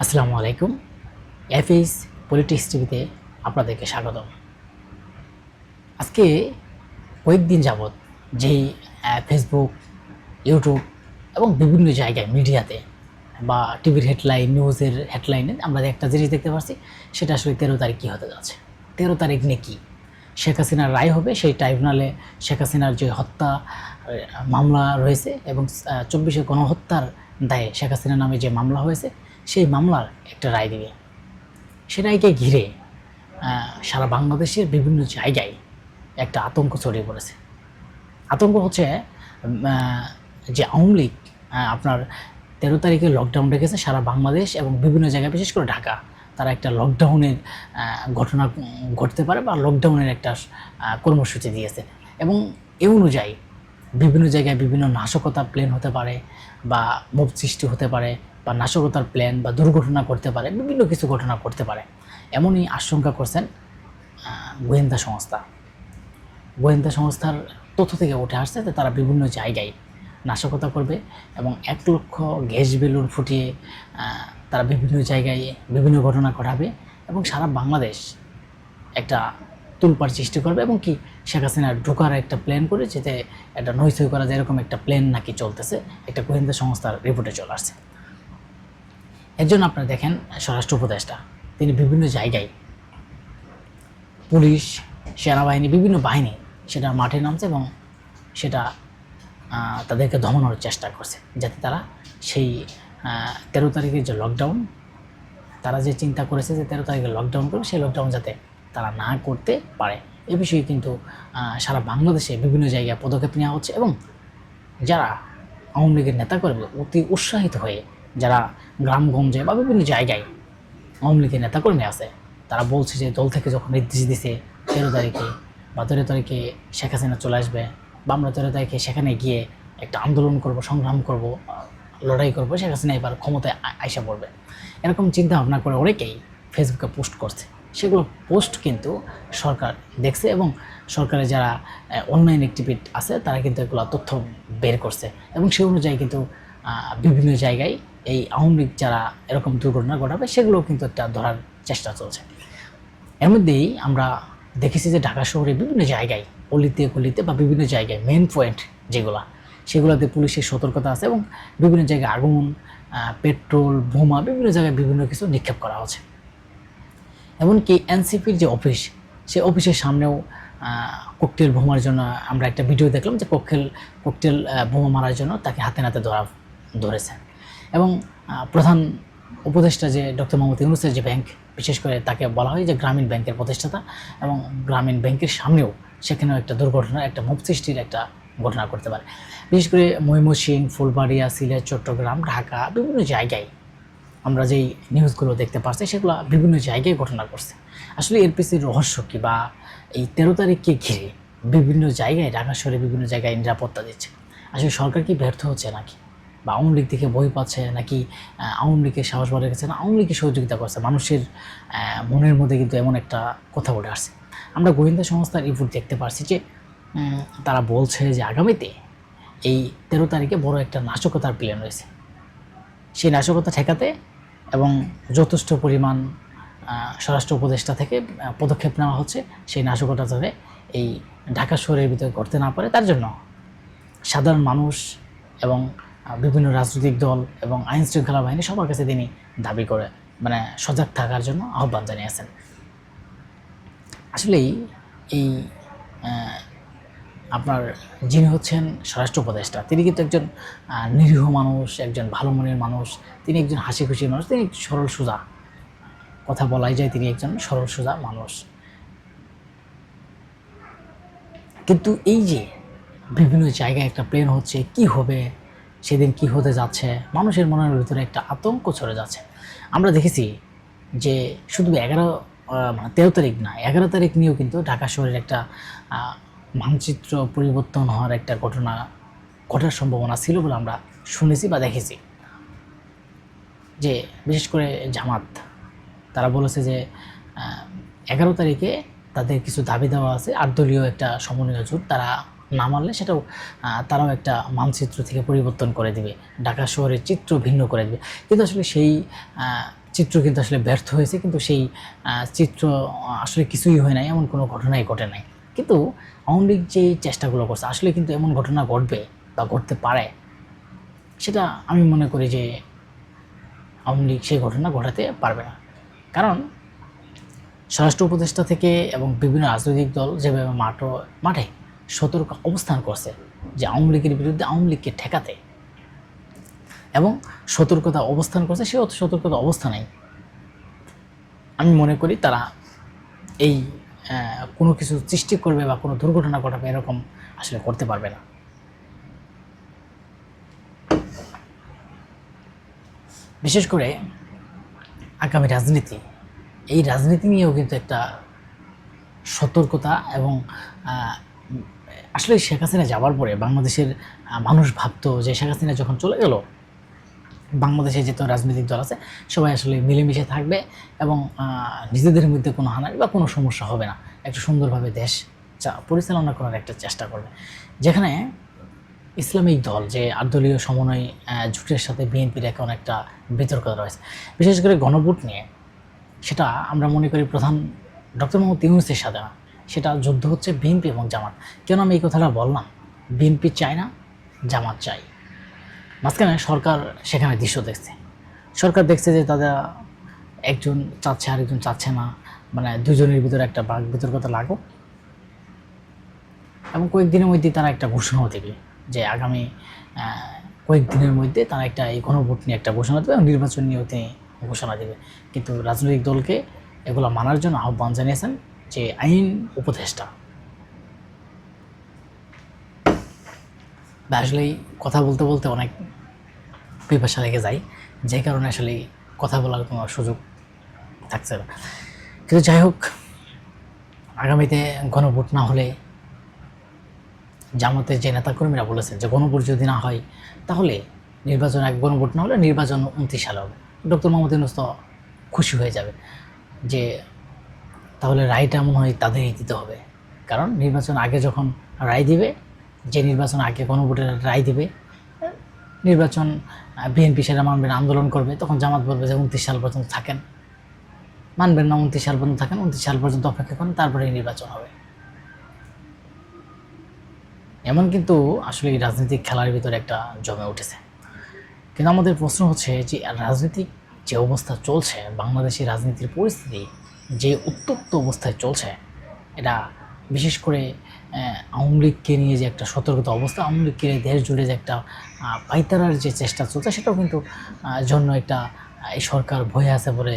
আসসালামু আলাইকুম। FS politics টিভিতে আপনাদেরকে স্বাগতম। আজকে কয়েকদিন যাবৎ যেই ফেসবুক, ইউটিউব এবং বিভিন্ন জায়গায় মিডিয়াতে বা টিভির হেডলাইন, নিউজের হেডলাইনে আমরা একটা জিনিস দেখতে পাচ্ছি, সেটা আসলে 13 তারিখ কী হতে যাচ্ছে। 13 তারিখ নিয়ে কী শেখ হাসিনার রায় হবে, সেই ট্রাইব্যুনালে শেখ হাসিনার যে হত্যা মামলা রয়েছে এবং 24 গণহত্যার দায়ে শেখ হাসিনার নামে যে মামলা হয়েছে, সেই মামলার একটা রায় দিবে। সে রায়কে ঘিরে সারা বাংলাদেশের বিভিন্ন জায়গায় একটা আতঙ্ক ছড়িয়ে পড়েছে। আতঙ্ক হচ্ছে যে আওয়ামী লীগ আপনার 13 তারিখে লকডাউন রেখেছে সারা বাংলাদেশ এবং বিভিন্ন জায়গায়, বিশেষ করে ঢাকা। তারা একটা লকডাউনের ঘটনা ঘটতে পারে বা লকডাউনের একটা কর্মসূচি দিয়েছে এবং এ অনুযায়ী বিভিন্ন জায়গায় বিভিন্ন নাশকতা প্ল্যান হতে পারে বা মব সৃষ্টি হতে পারে বা নাশকতার প্ল্যান বা দুর্ঘটনা করতে পারে, বিভিন্ন কিছু ঘটনা করতে পারে, এমনই আশঙ্কা করছেন গোয়েন্দা সংস্থা। গোয়েন্দা সংস্থার তথ্য থেকে উঠে আসছে যে তারা বিভিন্ন জায়গায় নাশকতা করবে এবং 1 লক্ষ গ্যাস বেলুন ফুটিয়ে তারা বিভিন্ন জায়গায় বিভিন্ন ঘটনা ঘটাবে এবং সারা বাংলাদেশ একটা তুলপাড় সৃষ্টি করবে এবং কি শেখ হাসিনা ঢোকার একটা প্ল্যান করে, যেতে একটা নৈথই করা যায়, এরকম একটা প্ল্যান নাকি চলতেছে, একটা গোয়েন্দা সংস্থার রিপোর্টে চলে আসছে। এর জন্য আপনারা দেখেন স্বরাষ্ট্র উপদেষ্টা তিনি বিভিন্ন জায়গায় পুলিশ, সেনাবাহিনী, বিভিন্ন বাহিনী সেটা মাঠে নামছে এবং সেটা তাদেরকে দমানোর চেষ্টা করছে, যাতে তারা সেই 13 তারিখের যে লকডাউন, তারা যে চিন্তা করেছে যে 13 তারিখে লকডাউন করবে, সেই লকডাউন যাতে তারা না করতে পারে। এ বিষয়ে কিন্তু সারা বাংলাদেশে বিভিন্ন জায়গায় পদক্ষেপ নেওয়া হচ্ছে এবং যারা আওয়ামী লীগের নেতাকর্মী অতি উৎসাহিত হয়ে যারা গ্রামগঞ্জে বা বিভিন্ন জায়গায় আওয়ামী লীগের নেতাকর্মী আছে, তারা বলছে যে দল থেকে যখন নির্দেশ দিছে 13 তারিখে বা 13 তারিখে শেখ হাসিনা চলে আসবে বা আমরা 13 তারিখে সেখানে গিয়ে একটা আন্দোলন করব, সংগ্রাম করব, লড়াই করব, শেখ হাসিনা এবার ক্ষমতায় আইসা পড়বে, এরকম চিন্তা ভাবনা করে অনেকেই ফেসবুকে পোস্ট করছে। সেগুলো পোস্ট কিন্তু সরকার দেখছে এবং সরকারের যারা অনলাইন অ্যাক্টিভিট আছে তারা কিন্তু এগুলো তথ্য বের করছে এবং সেই অনুযায়ী কিন্তু বিভিন্ন জায়গায় এই আওয়ামী লীগ যারা এরকম দুর্ঘটনা ঘটাবে সেগুলো কিন্তু একটা ধরার চেষ্টা চলছে। এর মধ্যেই আমরা দেখেছি যে ঢাকা শহরে বিভিন্ন জায়গায় অলিতে গলিতে বা বিভিন্ন জায়গায় মেন পয়েন্ট সেগুলোতে পুলিশের সতর্কতা আছে এবং বিভিন্ন জায়গায় আগুন, পেট্রোল, বোমা, বিভিন্ন জায়গায় বিভিন্ন কিছু নিক্ষেপ করা হচ্ছে। এমনকি এনসিপির যে অফিস, সেই অফিসের সামনেও ককটেল বোমার জন্য আমরা একটা ভিডিও দেখলাম যে ককটেল বোমা মারার জন্য তাকে হাতে নাতে ধরেছে এবং প্রধান উপদেষ্টা যে ডক্টর মোহাম্মদ ইউনূসের যে ব্যাংক, বিশেষ করে তাকে বলা হয় যে গ্রামীণ ব্যাংকের প্রতিষ্ঠাতা এবং গ্রামীণ ব্যাংকের সামনেও সেখানেও একটা দুর্ঘটনা, একটা মব সৃষ্টির একটা ঘটনা করতে পারে। বিশেষ করে ময়মনসিংহ, ফুলবাড়িয়া, সিলেট, চট্টগ্রাম, ঢাকা, বিভিন্ন জায়গায় আমরা যেই নিউজগুলো দেখতে পাচ্ছি সেগুলো বিভিন্ন জায়গায় ঘটনা করছে। আসলে এর পিছনে রহস্য কী বা এই 13 তারিখকে ঘিরে বিভিন্ন জায়গায়, ঢাকা শহরে বিভিন্ন জায়গায় নিরাপত্তা দিচ্ছে, আসলে সরকার কি ব্যর্থ হচ্ছে নাকি বা আওয়ামী লীগ থেকে বই পাচ্ছে নাকি আওয়ামী লীগের সাহস বাড়ে গেছে না আওয়ামী লীগকে সহযোগিতা করছে? মানুষের মনের মধ্যে কিন্তু এমন একটা কথা উঠে আসছে। আমরা গোয়েন্দা সংস্থার রিপোর্ট দেখতে পারছি যে তারা বলছে যে আগামীতে এই 13 তারিখে বড় একটা নাশকতার প্ল্যান রয়েছে। সেই নাশকতা ঠেকাতে এবং যথেষ্ট পরিমাণ স্বরাষ্ট্র উপদেষ্টা থেকে পদক্ষেপ নেওয়া হচ্ছে সেই নাশকতা যাতে এই ঢাকা শহরের ভিতরে করতে না পারে, তার জন্য সাধারণ মানুষ এবং বিভিন্ন রাজনৈতিক দল এবং আইন শৃঙ্খলা বাহিনী সবার কাছে তিনি দাবি করে সজাগ থাকার জন্য আহ্বান জানিয়েছেন। আসলেই এই আপনার যিনি হচ্ছেন স্বরাষ্ট্র উপদেষ্টা, তিনি কিন্তু একজন নিরীহ মানুষ, একজন ভালো মনের মানুষ, তিনি একজন হাসি খুশি মানুষ, তিনি সরল সোজা কথা বলাই যায়, তিনি একজন সরল সোজা মানুষ। কিন্তু এই যে বিভিন্ন জায়গায় একটা প্ল্যান হচ্ছে, কি হবে সেদিন, কি হতে যাচ্ছে, মানুষের মনের ভিতরে একটা আতঙ্ক ছড়ে যাচ্ছে। আমরা দেখেছি যে শুধু 13 তারিখ না, 11 তারিখ নিয়েও কিন্তু ঢাকা শহরের একটা মানচিত্র পরিবর্তন হওয়ার একটা ঘটনা ঘটার সম্ভাবনা ছিল বলে আমরা শুনেছি বা দেখেছি। যে বিশেষ করে জামাত তারা বলেছে যে 11 তারিখে তাদের কিছু দাবি দেওয়া আছে, 8 দলীয় একটা সমন্বয় জোট, তারা না মানলে সেটাও তারাও একটা মানচিত্র থেকে পরিবর্তন করে দিবে, ঢাকা শহরের চিত্র ভিন্ন করে দেবে। কিন্তু আসলে সেই চিত্র কিন্তু আসলে ব্যর্থ হয়েছে, কিন্তু সেই চিত্র আসলে কিছুই হয় নাই, এমন কোনো ঘটনাই ঘটে নাই। কিন্তু আওয়ামী লীগ যে চেষ্টাগুলো করছে আসলে কিন্তু এমন ঘটনা ঘটবে বা ঘটতে পারে, সেটা আমি মনে করি যে আওয়ামী লীগ সেই ঘটনা ঘটাতে পারবে না। কারণ স্বরাষ্ট্র উপদেষ্টা থেকে এবং বিভিন্ন রাজনৈতিক দল যেভাবে মাঠে সতর্ক অবস্থান করছে যে আওয়ামী লীগের বিরুদ্ধে আওয়ামী লীগকে ঠেকাতে, এবং সতর্কতা অবস্থান করছে, সে সতর্কতা অবস্থানেই আমি মনে করি তারা এই কোনো কিছু সৃষ্টি করবে বা কোনো দুর্ঘটনা ঘটাবে এরকম আসলে করতে পারবে না। বিশেষ করে আগামী রাজনীতি, এই রাজনীতি নিয়েও কিন্তু একটা সতর্কতা এবং আসলে শেখ হাসিনা যাওয়ার পরে বাংলাদেশের মানুষ ভাবতো যে শেখ হাসিনা যখন চলে গেল, বাংলাদেশে যত রাজনৈতিক দল আছে সবাই আসলে মিলেমিশে থাকবে এবং নিজেদের মধ্যে কোনো হানাহানি বা কোনো সমস্যা হবে না, একটু সুন্দরভাবে দেশ পরিচালনা করার একটা চেষ্টা করবে। যেখানে ইসলামিক দল যে 8 দলীয় সমন্বয় জোটের সাথে বিএনপির এখন একটা বিতর্ক রয়েছে, বিশেষ করে গণভোট নিয়ে, সেটা আমরা মনে করি প্রধান ডক্টর মোহাম্মদ ইউনূসের সাথে না, সেটা যুদ্ধ হচ্ছে বিএনপি এবং জামাত। কেন আমি এই কথাটা বললাম? বিএনপি চায় না, জামাত চায়। মাঝখানে সরকার সেখানে দৃশ্য দেখছে, সরকার দেখছে যে তাদের একজন চাচ্ছে আরেকজন চাচ্ছে না, মানে দুজনের ভিতরে একটা বাক বিতর্কতা লাগুক, এবং কয়েকদিনের মধ্যে তারা একটা ঘোষণাও দেবে যে আগামী কয়েকদিনের মধ্যে তারা একটা এই গণভোট নিয়ে একটা ঘোষণা দেবে এবং নির্বাচন নিয়েও তিনি ঘোষণা দেবে। কিন্তু রাজনৈতিক দলকে এগুলো মানার জন্য আহ্বান জানিয়েছেন যে আইন উপদেষ্টা। আসলে কথা বলতে বলতে অনেক পিপাসা লেগে যায়, যে কারণে আসলে কথা বলার কোনো সুযোগ থাকছে না। কিন্তু যাই হোক, আগামীতে গণভোট না হলে, জামাতের যে নেতাকর্মীরা বলেছেন যে গণভোট যদি না হয় তাহলে নির্বাচন, এক গণভোট না হলে নির্বাচন 29 সালে হবে। ডক্টর মোহাম্মদ ইউনূস তো খুশি হয়ে যাবে যে তাহলে রায়টা মনে হয় তাদেরই দিতে হবে, কারণ নির্বাচন আগে যখন রায় দিবে, যে নির্বাচন আগে গণভোটের রায় দিবে, নির্বাচন বিএনপি সেটা মানবে না, আন্দোলন করবে, তখন জামাত বলবে যে 29 সাল পর্যন্ত থাকেন, মানবেন না 29 সাল পর্যন্ত থাকেন, 29 সাল পর্যন্ত অপেক্ষা করেন, তারপরে নির্বাচন হবে। এমন কিন্তু আসলে এই রাজনৈতিক খেলার ভিতরে একটা জমে উঠেছে। কিন্তু আমাদের প্রশ্ন হচ্ছে যে রাজনৈতিক যে অবস্থা চলছে, বাংলাদেশের রাজনীতির পরিস্থিতি যে উত্তপ্ত অবস্থায় চলছে, এটা বিশেষ করে আওয়ামী লীগকে নিয়ে যে একটা সতর্কতা অবস্থা, আওয়ামী লীগকে দেশ জুড়ে যে একটা পাইতারার যে চেষ্টা চলছে, সেটাও কিন্তু জন্য একটা এই সরকার ভয়ে আছে বলে